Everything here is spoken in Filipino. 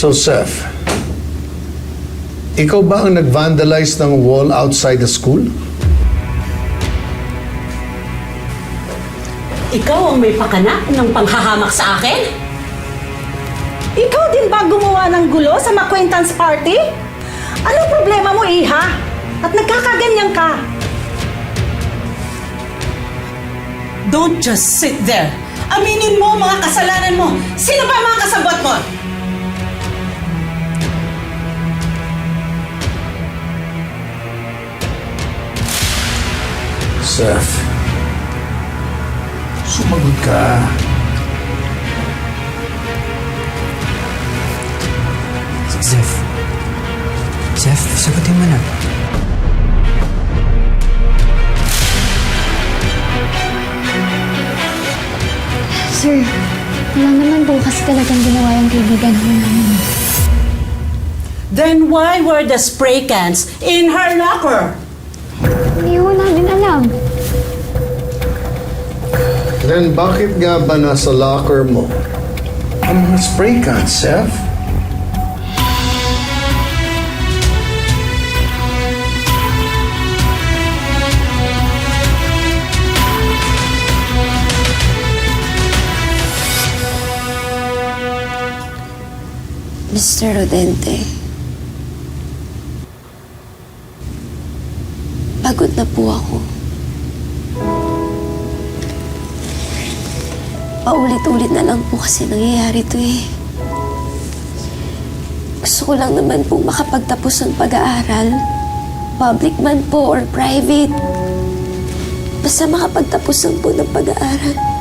So, Seth, ikaw ba ang nag-vandalize ng wall outside the school? Ikaw ang may pakana ng panghahamak sa akin? Ikaw din ba gumawa ng gulo sa acquaintance party? Anong problema mo, Iha? At nagkakaganyan ka? Don't just sit there. Aminin mo mga kasalanan mo. Sino ba ang mga kasabot mo? Seth, sumagot ka. Seth, sagutin mo na. Sir, wala naman po kasi talagang ginawa yung kaibigan ko namin. Then why were the spray cans in her locker? Hindi ko namin alam. Then bakit nga ba nasa locker mo ang mga spray cans, Seth? Mr. Rodente, pagod na po ako. Paulit-ulit na lang po kasi nangyayari to eh. Gusto ko lang naman po makapagtapos ng pag-aaral. Public man po or private. Basta makapagtapos lang po ng pag-aaral.